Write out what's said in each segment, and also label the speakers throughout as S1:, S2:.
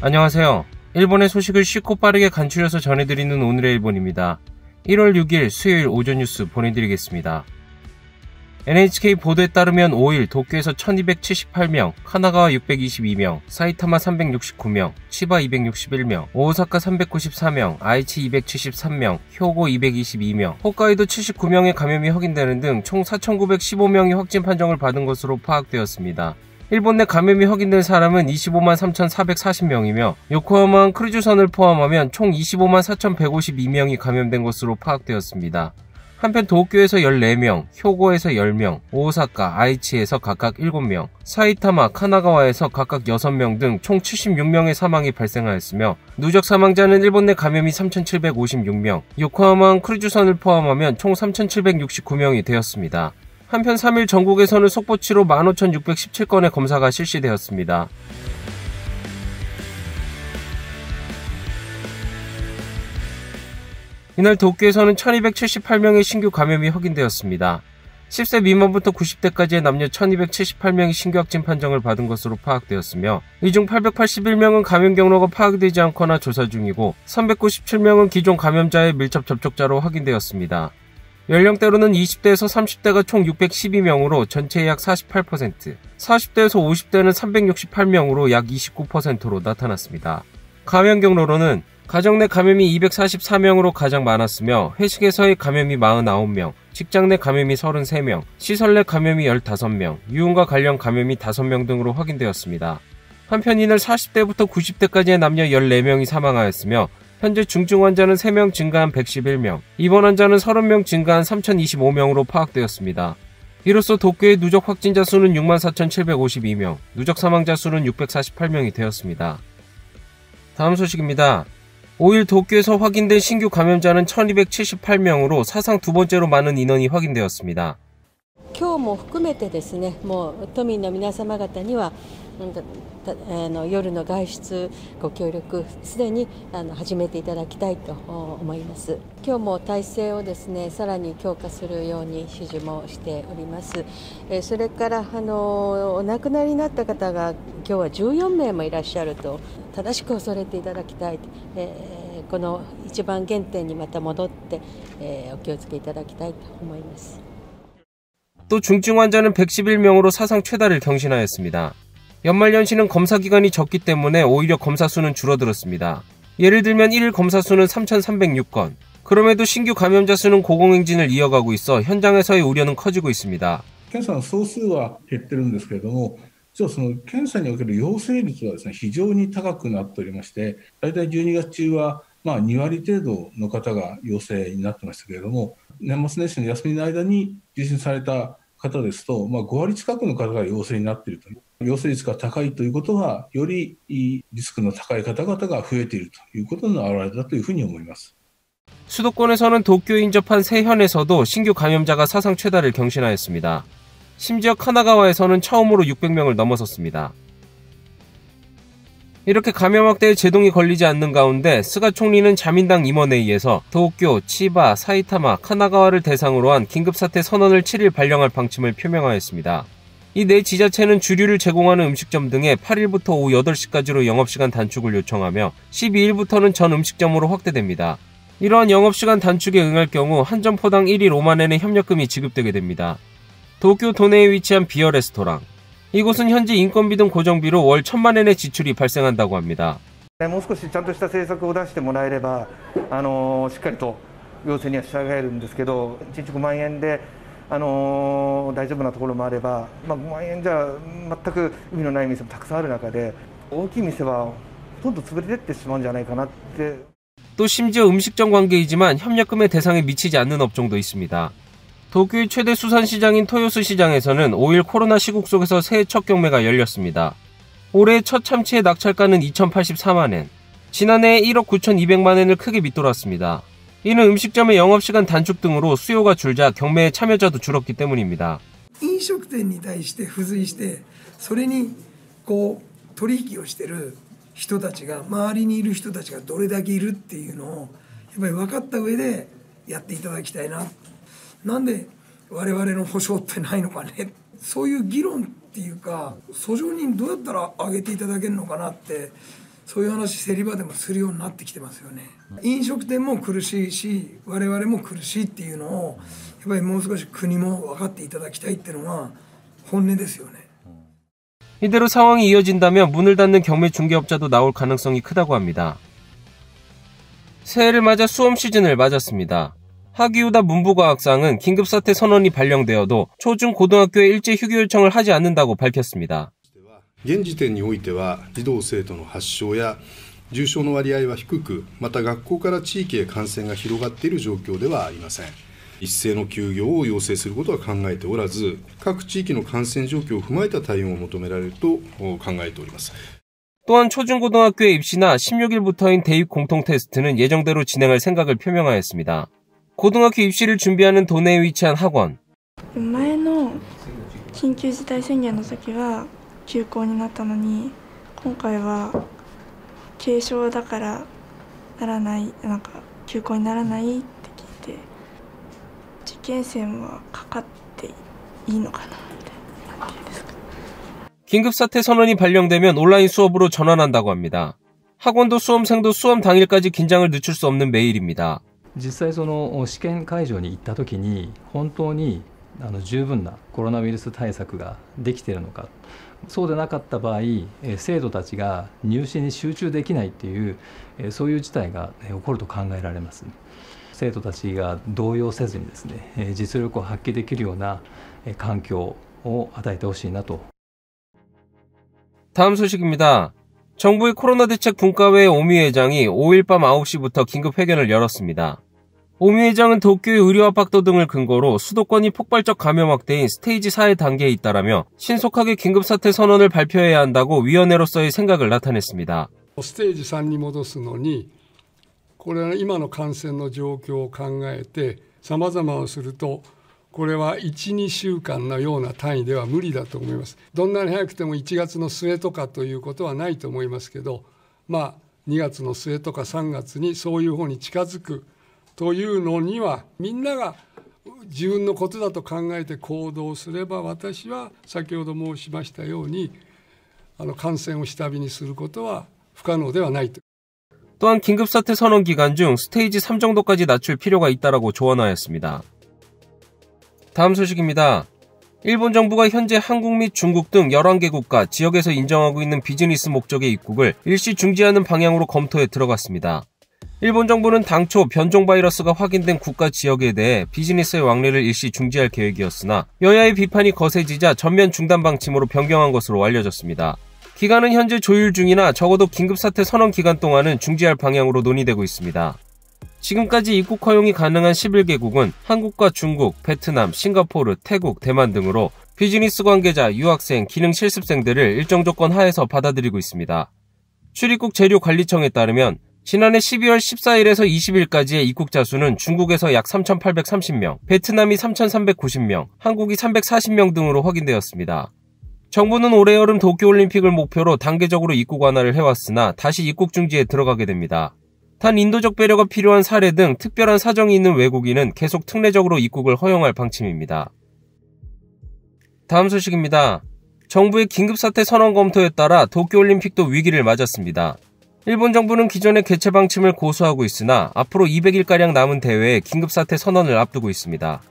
S1: 안녕하세요. 일본의 소식을 쉽고 빠르게 간추려서 전해드리는 오늘의 일본입니다. 1월 6일 수요일 오전 뉴스 보내드리겠습니다. NHK 보도에 따르면 5일 도쿄에서 1278명, 카나가와 622명, 사이타마 369명, 치바 261명, 오사카 394명, 아이치 273명, 효고 222명, 홋카이도 79명의 감염이 확인되는 등 총 4,915명이 확진 판정을 받은 것으로 파악되었습니다. 일본 내 감염이 확인된 사람은 25만 3,440명이며 요코하마항 크루즈선을 포함하면 총 25만 4,152명이 감염된 것으로 파악되었습니다. 한편 도쿄에서 14명, 효고에서 10명, 오사카, 아이치에서 각각 7명, 사이타마, 카나가와에서 각각 6명 등 총 76명의 사망이 발생하였으며 누적 사망자는 일본 내 감염이 3,756명, 요코하마항 크루즈선을 포함하면 총 3,769명이 되었습니다. 한편 3일 전국에서는 속보치로 15,617건의 검사가 실시되었습니다. 이날 도쿄에서는 1,278명의 신규 감염이 확인되었습니다. 10세 미만부터 90대까지의 남녀 1,278명이 신규 확진 판정을 받은 것으로 파악되었으며 이 중 881명은 감염 경로가 파악되지 않거나 조사 중이고 397명은 기존 감염자의 밀접 접촉자로 확인되었습니다. 연령대로는 20대에서 30대가 총 612명으로 전체의 약 48%, 40대에서 50대는 368명으로 약 29%로 나타났습니다. 감염 경로로는 가정 내 감염이 244명으로 가장 많았으며 회식에서의 감염이 49명, 직장 내 감염이 33명, 시설 내 감염이 15명, 유흥과 관련 감염이 5명 등으로 확인되었습니다. 한편 이날 40대부터 90대까지의 남녀 14명이 사망하였으며 현재 중증 환자는 3명 증가한 111명, 입원 환자는 30명 증가한 3,025명으로 파악되었습니다. 이로써 도쿄의 누적 확진자 수는 64,752명, 누적 사망자 수는 648명이 되었습니다. 다음 소식입니다. 5일 도쿄에서 확인된 신규 감염자는 1,278명으로 사상 두 번째로 많은 인원이 확인되었습니다.
S2: 今日も含めてですね、もう都民の皆様方には夜の外出ご協力すでに始めていただきたいと思います。今日も体制をですねさらに強化するように指示もしております。それからお亡くなりになった方が今日は14名もいらっしゃると正しく恐れていただきたい。この一番原点にまた戻ってお気をつけいただきたいと思います。
S1: 또 중증 환자는 111명으로 사상 최다를 경신하였습니다. 연말연시는 검사 기간이 적기 때문에 오히려 검사 수는 줄어들었습니다. 예를 들면 1일 검사 수는 3,306건. 그럼에도 신규 감염자 수는 고공행진을 이어가고 있어 현장에서의 우려는 커지고 있습니다.
S3: 検査の総数は減ってるんですけれども、実はその検査における陽性率はですね、非常に高くなっておりまして、大体12月中は2割程度の方が陽性になってましたけれども、年末年始の休みの間に受診された方ですと、5割近くの方が陽性になっていると。陽性率が高いということは、よりリスクの高い方々が増えているということの表れだというふうに思います。
S1: 수도권에서는 도쿄에 인접한 세현에서도 신규 감염자가 사상 최다를 경신하였습니다. 심지어 카나가와에서는 처음으로 600명을 넘어섰습니다. 이렇게 감염 확대에 제동이 걸리지 않는 가운데 스가 총리는 자민당 임원회의에서 도쿄, 치바, 사이타마, 카나가와를 대상으로 한 긴급사태 선언을 7일 발령할 방침을 표명하였습니다. 이 네 지자체는 주류를 제공하는 음식점 등에 8일부터 오후 8시까지로 영업시간 단축을 요청하며 12일부터는 전 음식점으로 확대됩니다. 이러한 영업시간 단축에 응할 경우 한 점포당 1일 5만엔의 협력금이 지급되게 됩니다. 도쿄 도내에 위치한 비어 레스토랑. 이곳은 현재 인건비 등 고정비로 월 1,000만엔의 지출이 발생한다고 합니다.
S4: もう少しちゃんとした政策を出してもらえればしっかりと要請には従えるんですけど、1日5万円で大丈夫なところもあれば、5万円じゃ全く意味のない店もたくさんある中で、大きい店はほとんど潰れてってしまうんじゃないかなって。
S1: 또 심지어 음식점 관계이지만 협력금의 대상에 미치지 않는 업종도 있습니다. 도쿄의 최대 수산시장인 토요스 시장에서는 5일 코로나 시국 속에서 새해 첫 경매가 열렸습니다. 올해 첫 참치의 낙찰가는 2,084만엔, 지난해 1억 9,200만엔을 크게 밑돌았습니다. 이는 음식점의 영업시간 단축 등으로 수요가 줄자 경매에 참여자도 줄었기 때문입니다.
S5: 飲食店に対して付随してそれに取引をしている人たちが周りにいる人たちがどれだけいるっていうのをやっぱり分かった上でやっていただきたいな。なんで我々の保証ってないのかね。そういう議論っていうか訴状人どうやったら上げていただけるのかなってそういう話競り場でもするようになってきてますよね。飲食店も苦しいし我々も苦しいっていうのをやっぱりもう少し国も分かっていただきたいっていうのが本音ですよね.
S1: 이대로 상황이 이어진다면 문을 닫는 경매 중개업자도 나올 가능성이 크다고 합니다. 새해를 맞아 수험 시즌을 맞았습니다. 하기우다 문부과학상은 긴급사태 선언이 발령되어도 초중 고등학교에 일제 휴교 요청을 하지 않는다고 밝혔습니다.
S6: 現時点においては児童生徒の発症や重症の割合は低く、また学校から地域へ感染が広がっている状況ではありません。一斉の休業を要請することは考えておらず、各地域の感染状況を踏まえた対応を求められると考えております。
S1: 또한 초중고등학교의 입시나 16일부터인 대입 공통 테스트는 예정대로 진행할 생각을 표명하였습니다. 고등학교 입시를 준비하는 도내에 위치한 학원.
S7: 前の緊急事態宣言の時は休校になったのに、今回は軽症だからならない、なんか休校にならないって聞いて、受験生もかかっていいのかなみたいな感じですか。
S1: 긴급사태 선언이 발령되면 온라인 수업으로 전환한다고 합니다. 학원도 수험생도 수험 당일까지 긴장을 늦출 수 없는 매일입니다.
S8: 実際その試験会場に行った時に本当に十分なコロナウイルス対策ができているのか、そうでなかった場合生徒たちが入試に集中できないっていうそういう事態が起こると考えられます。生徒たちが動揺せずにですね、実力を発揮できるような環境を与えてほしいなと。
S1: 다음 소식입니다. 정부의 코로나 대책 분과회 오미 회장이 5일 밤 9시부터 긴급 회견을 열었습니다. 오미 회장은 도쿄의 의료 압박도 등을 근거로 수도권이 폭발적 감염 확대인 스테이지 4의 단계에 있다라며 신속하게 긴급사태 선언을 발표해야 한다고 위원회로서의 생각을 나타냈습니다.
S9: ステージ3に戻すのに、これは今の感染の状況を考えて様々をすると、これは1、2週間のような単位では無理だと思います。どんなに早くても1月の末とかということはないと思いますけど、2月の末とか3月にそういう方に近づくというのには、みんなが自分のことだと考えて行動すれば、私は先ほど申しましたように、感染を下火にすることは不可能ではないと。
S1: 또한 긴급사태 선언 기간 중 스테이지 3 정도까지 낮출 필요가 있다라고 조언하였습니다. 다음 소식입니다. 일본 정부가 현재 한국 및 중국 등 11개국과 지역에서 인정하고 있는 비즈니스 목적의 입국을 일시 중지하는 방향으로 검토에 들어갔습니다. 일본 정부는 당초 변종 바이러스가 확인된 국가 지역에 대해 비즈니스의 왕래를 일시 중지할 계획이었으나 여야의 비판이 거세지자 전면 중단 방침으로 변경한 것으로 알려졌습니다. 기간은 현재 조율 중이나 적어도 긴급사태 선언 기간 동안은 중지할 방향으로 논의되고 있습니다. 지금까지 입국 허용이 가능한 11개국은 한국과 중국, 베트남, 싱가포르, 태국, 대만 등으로 비즈니스 관계자, 유학생, 기능 실습생들을 일정 조건 하에서 받아들이고 있습니다. 출입국 재료관리청에 따르면 지난해 12월 14일에서 20일까지의 입국자 수는 중국에서 약 3,830명, 베트남이 3,390명, 한국이 340명 등으로 확인되었습니다. 정부는 올해 여름 도쿄올림픽을 목표로 단계적으로 입국 완화를 해왔으나 다시 입국 중지에 들어가게 됩니다. 단 인도적 배려가 필요한 사례 등 특별한 사정이 있는 외국인은 계속 특례적으로 입국을 허용할 방침입니다. 다음 소식입니다. 정부의 긴급사태 선언 검토에 따라 도쿄올림픽도 위기를 맞았습니다. 일본 정부는 기존의 개최 방침을 고수하고 있으나 앞으로 200일가량 남은 대회에 긴급사태 선언을 앞두고 있습니다.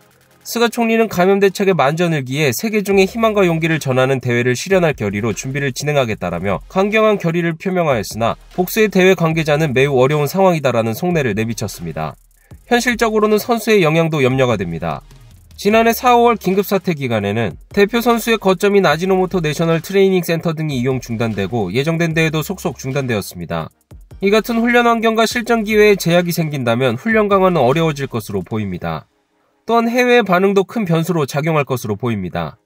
S1: 스가 총리는 감염 대책의 만전을 기해 세계 중에 희망과 용기를 전하는 대회를 실현할 결의로 준비를 진행하겠다라며 강경한 결의를 표명하였으나 복수의 대회 관계자는 매우 어려운 상황이다라는 속내를 내비쳤습니다. 현실적으로는 선수의 영향도 염려가 됩니다. 지난해 4~5월 긴급사태 기간에는 대표 선수의 거점인 아지노모토 내셔널 트레이닝 센터 등이 이용 중단되고 예정된 대회도 속속 중단되었습니다. 이 같은 훈련 환경과 실전 기회에 제약이 생긴다면 훈련 강화는 어려워질 것으로 보입니다. 또한 해외의 반응도 큰 변수로 작용할 것으로 보입니다.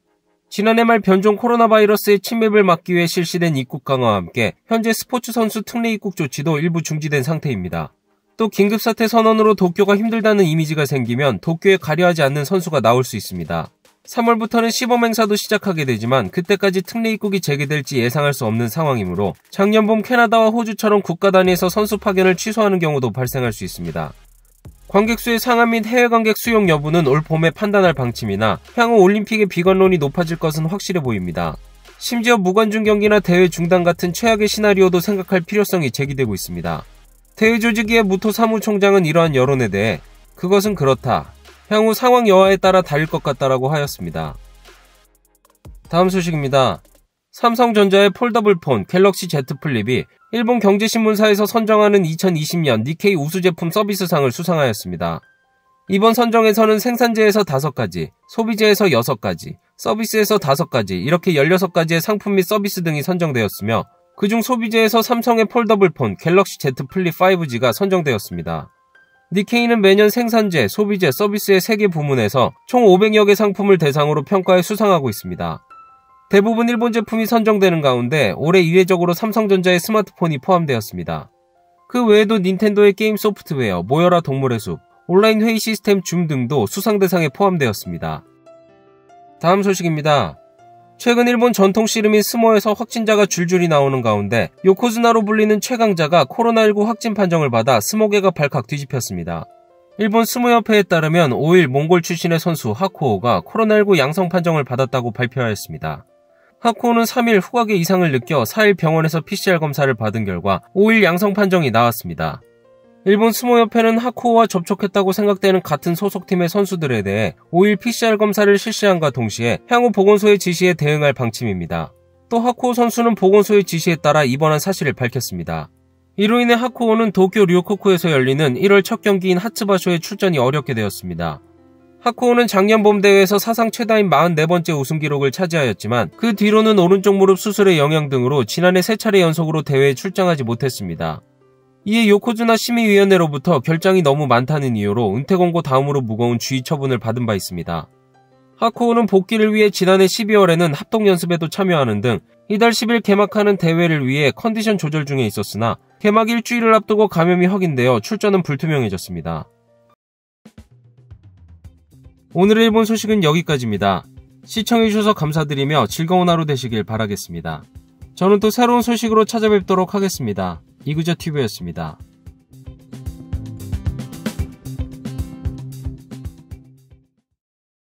S1: 지난해 말 변종 코로나 바이러스의 침입을 막기 위해 실시된 입국 강화와 함께 현재 스포츠 선수 특례 입국 조치도 일부 중지된 상태입니다. 또 긴급사태 선언으로 도쿄가 힘들다는 이미지가 생기면 도쿄에 가려하지 않는 선수가 나올 수 있습니다. 3월부터는 시범 행사도 시작하게 되지만 그때까지 특례 입국이 재개될지 예상할 수 없는 상황이므로 작년 봄 캐나다와 호주처럼 국가 단위에서 선수 파견을 취소하는 경우도 발생할 수 있습니다. 관객 수의 상한 및 해외 관객 수용 여부는 올 봄에 판단할 방침이나 향후 올림픽의 비관론이 높아질 것은 확실해 보입니다. 심지어 무관중 경기나 대회 중단 같은 최악의 시나리오도 생각할 필요성이 제기되고 있습니다. 대회 조직위의 무토 사무총장은 이러한 여론에 대해 그것은 그렇다. 향후 상황 여하에 따라 달릴 것 같다라고 하였습니다. 다음 소식입니다. 삼성전자의 폴더블 폰 갤럭시 Z 플립이 일본 경제신문사에서 선정하는 2020년 니케이 우수 제품 서비스상을 수상하였습니다. 이번 선정에서는 생산재에서 5가지, 소비재에서 6가지, 서비스에서 5가지 이렇게 16가지의 상품 및 서비스 등이 선정되었으며 그중 소비재에서 삼성의 폴더블 폰 갤럭시 Z 플립 5G가 선정되었습니다. 니케이는 매년 생산재, 소비재, 서비스의 3개 부문에서 총 500여 개 상품을 대상으로 평가해 수상하고 있습니다. 대부분 일본 제품이 선정되는 가운데 올해 이례적으로 삼성전자의 스마트폰이 포함되었습니다. 그 외에도 닌텐도의 게임 소프트웨어, 모여라 동물의 숲, 온라인 회의 시스템 줌 등도 수상 대상에 포함되었습니다. 다음 소식입니다. 최근 일본 전통 씨름인 스모에서 확진자가 줄줄이 나오는 가운데 요코즈나로 불리는 최강자가 코로나19 확진 판정을 받아 스모계가 발칵 뒤집혔습니다. 일본 스모협회에 따르면 5일 몽골 출신의 선수 하쿠오가 코로나19 양성 판정을 받았다고 발표하였습니다. 하쿠오는 3일 후각의 이상을 느껴 4일 병원에서 PCR 검사를 받은 결과 5일 양성 판정이 나왔습니다. 일본 스모협회는 하쿠오와 접촉했다고 생각되는 같은 소속팀의 선수들에 대해 5일 PCR 검사를 실시함과 동시에 향후 보건소의 지시에 대응할 방침입니다. 또 하쿠오 선수는 보건소의 지시에 따라 입원한 사실을 밝혔습니다. 이로 인해 하쿠오는 도쿄 류코쿠에서 열리는 1월 첫 경기인 하츠바쇼에 출전이 어렵게 되었습니다. 하쿠오는 작년 봄 대회에서 사상 최다인 44번째 우승 기록을 차지하였지만 그 뒤로는 오른쪽 무릎 수술의 영향 등으로 지난해 3차례 연속으로 대회에 출장하지 못했습니다. 이에 요코즈나 심의위원회로부터 결장이 너무 많다는 이유로 은퇴 공고 다음으로 무거운 주의 처분을 받은 바 있습니다. 하쿠오는 복귀를 위해 지난해 12월에는 합동연습에도 참여하는 등 이달 10일 개막하는 대회를 위해 컨디션 조절 중에 있었으나 개막 일주일을 앞두고 감염이 확인되어 출전은 불투명해졌습니다. 오늘의 일본 소식은 여기까지입니다. 시청해주셔서 감사드리며 즐거운 하루 되시길 바라겠습니다. 저는 또 새로운 소식으로 찾아뵙도록 하겠습니다. 이그저TV였습니다.